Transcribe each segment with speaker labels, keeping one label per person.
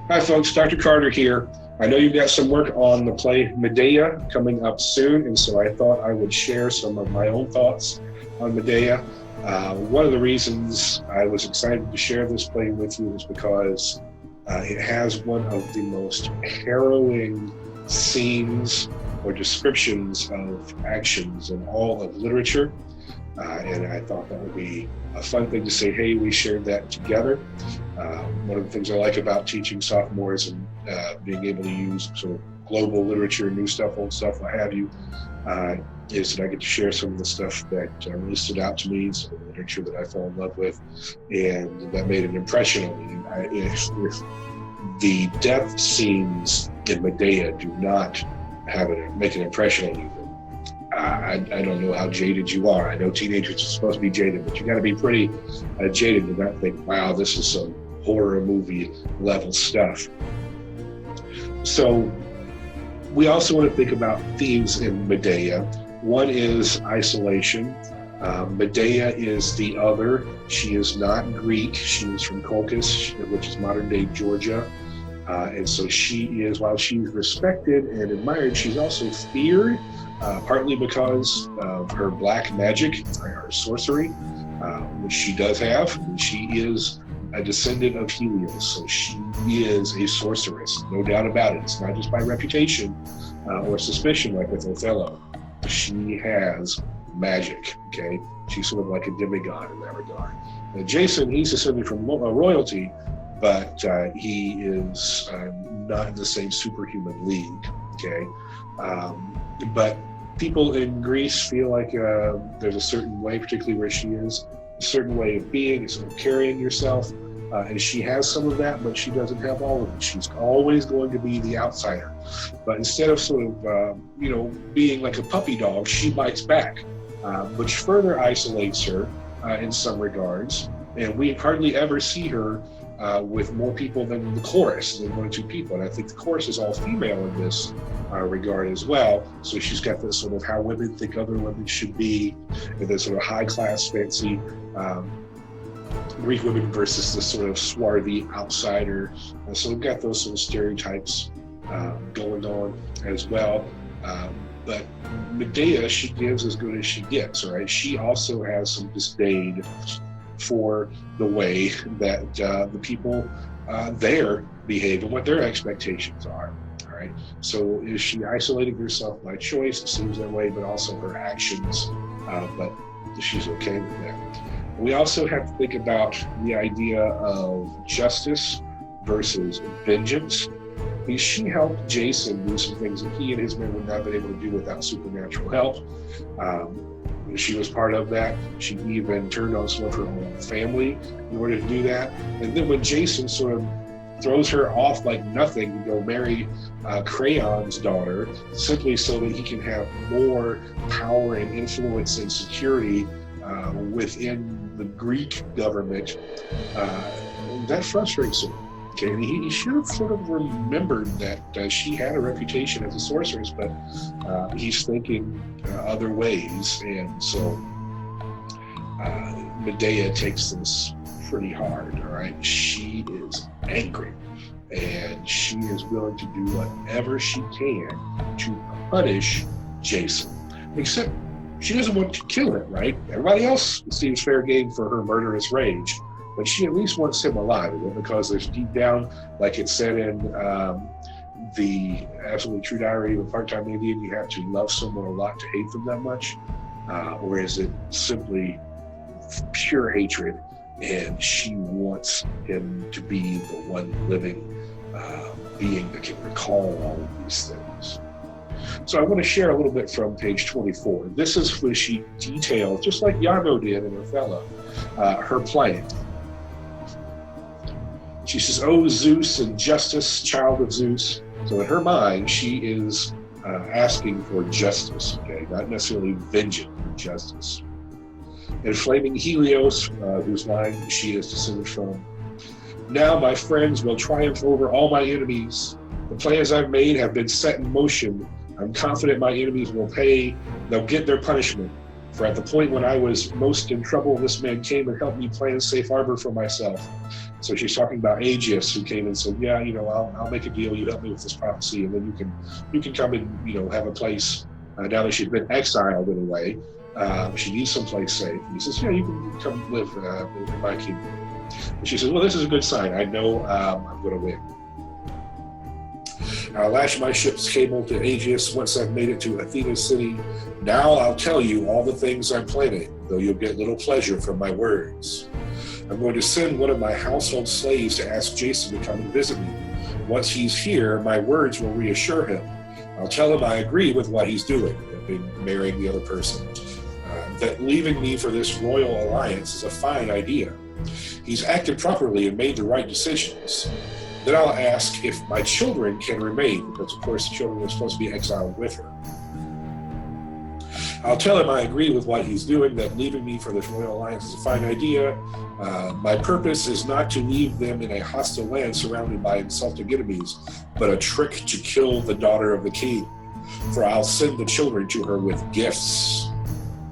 Speaker 1: Hi, folks. Dr. Carter here. I know you've got some work on the play Medea coming up soon, and so I thought I would share some of my own thoughts on Medea. One of the reasons I was excited to share this play with you is because it has one of the most harrowing scenes or descriptions of actions in all of literature. And I thought that would be a fun thing to say, hey, we shared that together. One of the things I like about teaching sophomores and being able to use sort of global literature, new stuff, old stuff, what have you, is that I get to share some of the stuff that really stood out to me, some of the literature that I fell in love with, and that made an impression on me. If the death scenes in Medea do not make an impression on you, I don't know how jaded you are. I know teenagers are supposed to be jaded, but you got to be pretty jaded to not think, wow, this is some horror movie level stuff. So we also want to think about themes in Medea. One is isolation. Medea is the other. She is not Greek. She is from Colchis, which is modern day Georgia. And so she is, while she's respected and admired, she's also feared. Partly because of her black magic, her sorcery, which she does have. And she is a descendant of Helios, so she is a sorceress, no doubt about it. It's not just by reputation or suspicion like with Othello. She has magic, okay? She's sort of like a demigod in that regard. Now, Jason, he's descended from royalty, but he is not in the same superhuman league, okay? But people in Greece feel like there's a certain way, particularly where she is, a certain way of being, a sort of carrying yourself, and she has some of that, but she doesn't have all of it. She's always going to be the outsider. But instead of sort of, being like a puppy dog, she bites back, which further isolates her in some regards. And we hardly ever see her with more people than the chorus, than one or two people. And I think the chorus is all female in this regard as well. So she's got this sort of how women think other women should be, and this sort of high class, fancy Greek women versus this sort of swarthy outsider. So we've got those sort of stereotypes going on as well. But Medea, she gives as good as she gets, right? She also has some disdain for the way that the people there behave and what their expectations are. All right. So is she isolating herself by choice? It seems that way, but also her actions. But she's okay with that. We also have to think about the idea of justice versus vengeance. Because she helped Jason do some things that he and his men would not have been able to do without supernatural help. She was part of that. She even turned on some of her own family in order to do that. And then when Jason sort of throws her off like nothing to go marry Crayon's daughter, simply so that he can have more power and influence and security within the Greek government, that frustrates him. Okay, and he should have sort of remembered that she had a reputation as a sorceress, but he's thinking other ways, and so Medea takes this pretty hard, all right? She is angry, and she is willing to do whatever she can to punish Jason, except she doesn't want to kill him, right? Everybody else seems fair game for her murderous rage, but she at least wants him alive, because there's deep down, like it said in the Absolutely True Diary of a Part-Time Indian, you have to love someone a lot to hate them that much, or is it simply pure hatred, and she wants him to be the one living being that can recall all of these things. So I want to share a little bit from page 24. This is where she details, just like Iago did in Othello, her plan. She says, "O Zeus and justice, child of Zeus." So in her mind, she is asking for justice, okay? Not necessarily vengeance, but justice. And flaming Helios, whose line she is descended from. "Now my friends will triumph over all my enemies. The plans I've made have been set in motion. I'm confident my enemies will pay. They'll get their punishment. For at the point when I was most in trouble, this man came and helped me plan safe harbor for myself. So she's talking about Aegeus, who came and said, yeah, I'll make a deal. You help me with this prophecy, and then you can come and, have a place. Now that she's been exiled in a way, she needs someplace safe. And he says, yeah, you can come live in my kingdom. And she says, well, this is a good sign. I know I'm going to win. I'll lash my ship's cable to Aegeus once I've made it to Athena's city. Now I'll tell you all the things I'm planning, though you'll get little pleasure from my words. I'm going to send one of my household slaves to ask Jason to come and visit me. Once he's here, my words will reassure him. I'll tell him I agree with what he's doing, marrying the other person, that leaving me for this royal alliance is a fine idea. He's acted properly and made the right decisions. Then I'll ask if my children can remain, because of course the children are supposed to be exiled with her. I'll tell him I agree with what he's doing, that leaving me for this royal alliance is a fine idea. My purpose is not to leave them in a hostile land surrounded by insulting enemies, but a trick to kill the daughter of the king. For I'll send the children to her with gifts.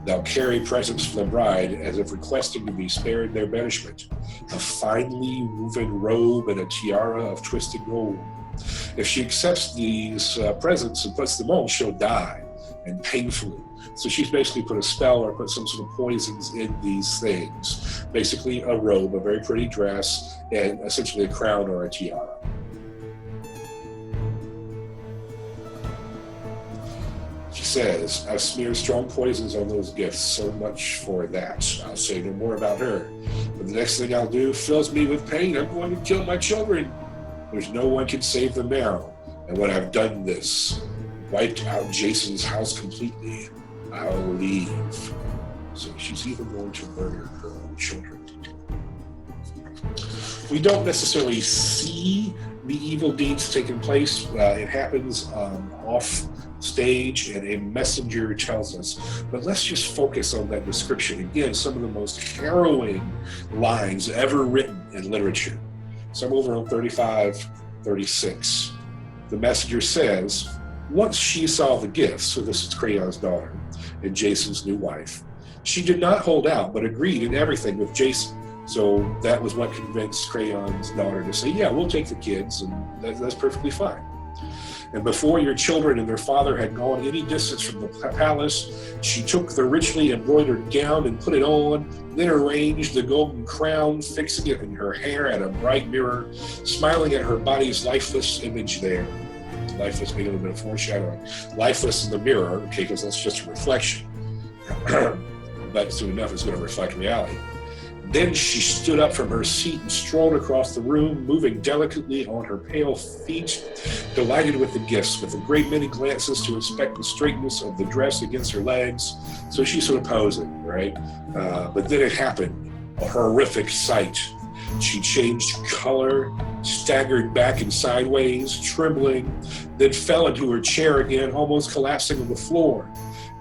Speaker 1: They'll carry presents for the bride, as if requesting to be spared their banishment. A finely woven robe and a tiara of twisted gold. If she accepts these presents and puts them on, she'll die, and painfully. So she's basically put a spell or put some sort of poisons in these things. Basically a robe, a very pretty dress, and essentially a crown or a tiara. She says, I've smeared strong poisons on those gifts, so much for that. I'll say no more about her. But the next thing I'll do fills me with pain. I'm going to kill my children. There's no one can save them now. And when I've done this, wiped out Jason's house completely, I'll leave. So she's even going to murder her own children. We don't necessarily see the evil deeds taking place. It happens off stage, and a messenger tells us. But let's just focus on that description. Again, some of the most harrowing lines ever written in literature. So I'm over on 35, 36. The messenger says, once she saw the gifts, so this is Crayon's daughter and Jason's new wife, she did not hold out, but agreed in everything with Jason. So that was what convinced Crayon's daughter to say, yeah, we'll take the kids, and that's perfectly fine. And before your children and their father had gone any distance from the palace, she took the richly embroidered gown and put it on, then arranged the golden crown, fixing it in her hair at a bright mirror, smiling at her body's lifeless image there. Lifeless being a little bit of foreshadowing. Lifeless in the mirror, okay, because that's just a reflection. But soon enough, it's going to reflect reality. Then she stood up from her seat and strolled across the room, moving delicately on her pale feet, delighted with the gifts, with a great many glances to inspect the straightness of the dress against her legs. So she's sort of posing, right? But then it happened, a horrific sight. She changed color, staggered back and sideways, trembling, then fell into her chair again, almost collapsing on the floor.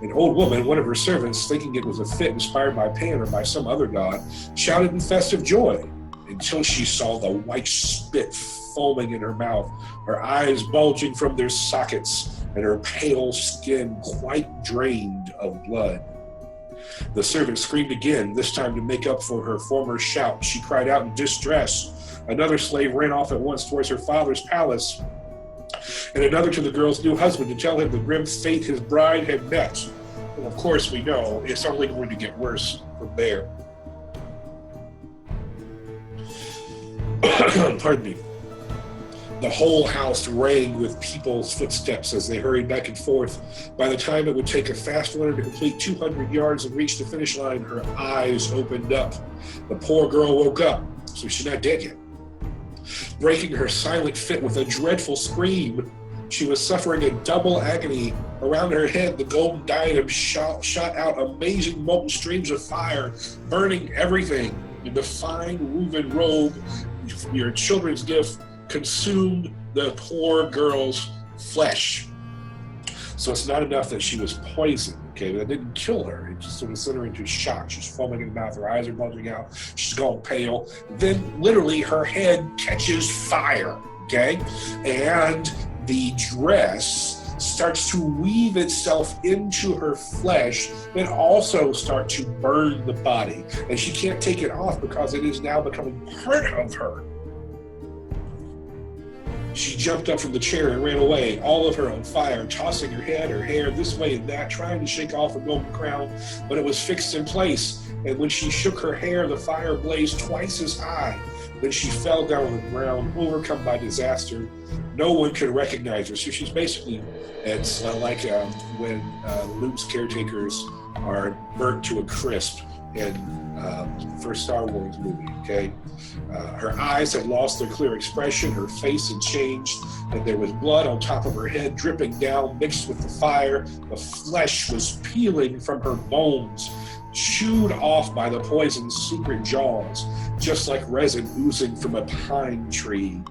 Speaker 1: An old woman, one of her servants, thinking it was a fit inspired by Pan or by some other god, shouted in festive joy until she saw the white spit foaming in her mouth, her eyes bulging from their sockets, and her pale skin quite drained of blood. The servant screamed again, this time to make up for her former shout. She cried out in distress. Another slave ran off at once towards her father's palace, and another to the girl's new husband to tell him the grim fate his bride had met. And of course we know it's only going to get worse from there. Pardon me. The whole house rang with people's footsteps as they hurried back and forth. By the time it would take a fast runner to complete 200 yards and reach the finish line, her eyes opened up. The poor girl woke up, so she's not dead yet. Breaking her silent fit with a dreadful scream, she was suffering a double agony. Around her head, the golden diadem shot out amazing molten streams of fire, burning everything. And the fine woven robe, your children's gift, consumed the poor girl's flesh. So it's not enough that she was poisoned, okay? That didn't kill her. It just sort of sent her into shock. She's foaming in the mouth. Her eyes are bulging out. She's gone pale. Then literally her head catches fire, okay? And the dress starts to weave itself into her flesh and also start to burn the body. And she can't take it off because it is now becoming part of her. She jumped up from the chair and ran away, all of her on fire, tossing her head, her hair this way and that, trying to shake off her golden crown, but it was fixed in place. And when she shook her hair, the fire blazed twice as high. Then she fell down on the ground, overcome by disaster. No one could recognize her. So she's basically, it's like when Luke's caretakers are burnt to a crisp in the first Star Wars movie, okay? Her eyes had lost their clear expression, her face had changed, and there was blood on top of her head dripping down, mixed with the fire. The flesh was peeling from her bones, chewed off by the poison's secret jaws, just like resin oozing from a pine tree.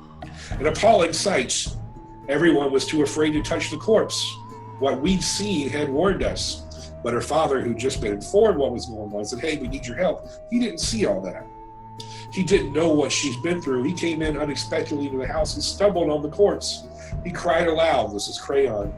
Speaker 1: An appalling sight. Everyone was too afraid to touch the corpse. What we'd seen had warned us. But her father, who'd just been informed what was going on, said, "Hey, we need your help." He didn't see all that. He didn't know what she's been through. He came in unexpectedly to the house and stumbled on the corpse. He cried aloud, this is Crayon,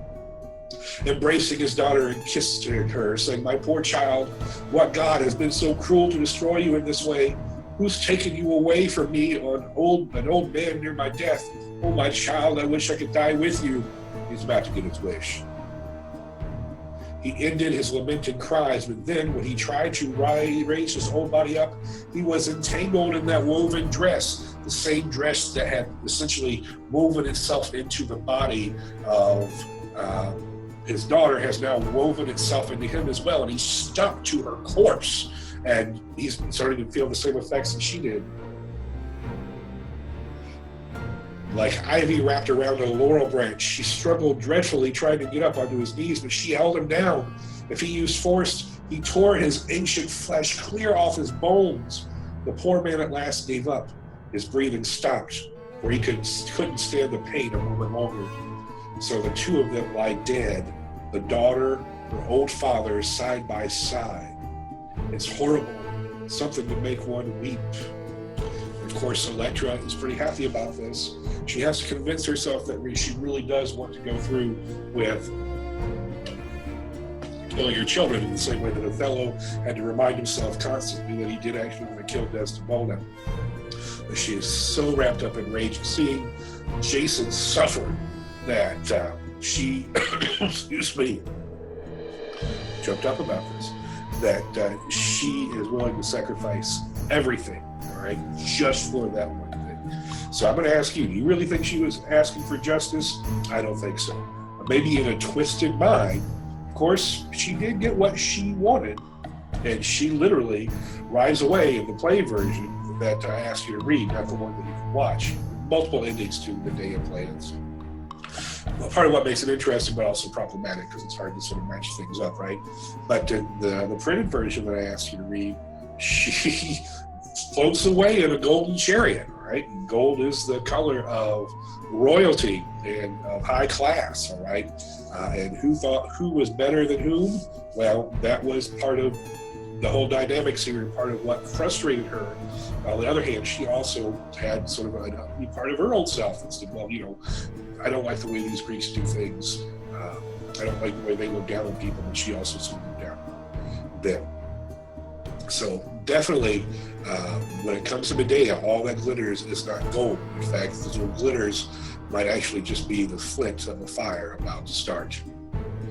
Speaker 1: embracing his daughter and kissed her, saying, "My poor child, what God has been so cruel to destroy you in this way? Who's taken you away from me, an old man near my death? Oh, my child, I wish I could die with you." He's about to get his wish. He ended his lamented cries, but then when he tried to raise his own body up, he was entangled in that woven dress, the same dress that had essentially woven itself into the body of his daughter has now woven itself into him as well, and he's stuck to her corpse, and he's starting to feel the same effects that she did. Like ivy wrapped around a laurel branch, he struggled dreadfully trying to get up onto his knees, but she held him down. If he used force, he tore his ancient flesh clear off his bones. The poor man at last gave up. His breathing stopped, for he couldn't stand the pain a moment longer. So the two of them lie dead, the daughter, her old father, side by side. It's horrible, something to make one weep. Of course, Electra is pretty happy about this. She has to convince herself that she really does want to go through with killing her children in the same way that Othello had to remind himself constantly that he did actually want to kill Desdemona. But she is so wrapped up in rage at seeing Jason suffer that she, excuse me, jumped up about this, that she is willing to sacrifice everything, all right, just for that one thing. So I'm going to ask you, do you really think she was asking for justice? I don't think so. Maybe in a twisted mind. Of course, she did get what she wanted, and she literally rides away in the play version that I asked you to read, not the one that you can watch. Multiple endings to Medea plays. Well, part of what makes it interesting, but also problematic, because it's hard to sort of match things up, right? But in the printed version that I asked you to read, she floats away in a golden chariot, right? And gold is the color of royalty and of high class, all right? And who was better than whom? Well, that was part of the whole dynamics here, part of what frustrated her. On the other hand, she also had sort of a part of her old self that said, well, you know, I don't like the way these Greeks do things. I don't like the way they look down on people, and she also sort of looked down on them. So definitely, when it comes to Medea, all that glitters is not gold. In fact, the little glitters might actually just be the flint of a fire about to start.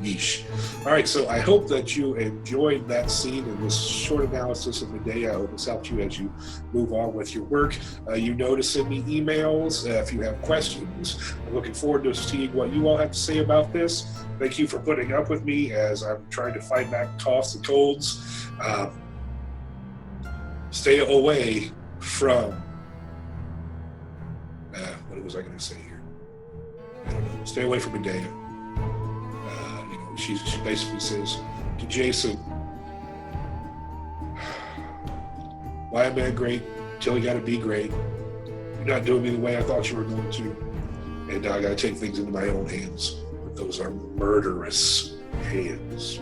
Speaker 1: Yeesh. All right, so I hope that you enjoyed that scene and this short analysis of Medea. I hope it's helped you as you move on with your work. You know to send me emails if you have questions. I'm looking forward to seeing what you all have to say about this. Thank you for putting up with me as I'm trying to fight back coughs and colds. Stay away from, what was I going to say here? I don't know. Stay away from Medea. She basically says to Jason, why am I great till you got to be great? You're not doing me the way I thought you were going to. And now I got to take things into my own hands. But those are murderous hands.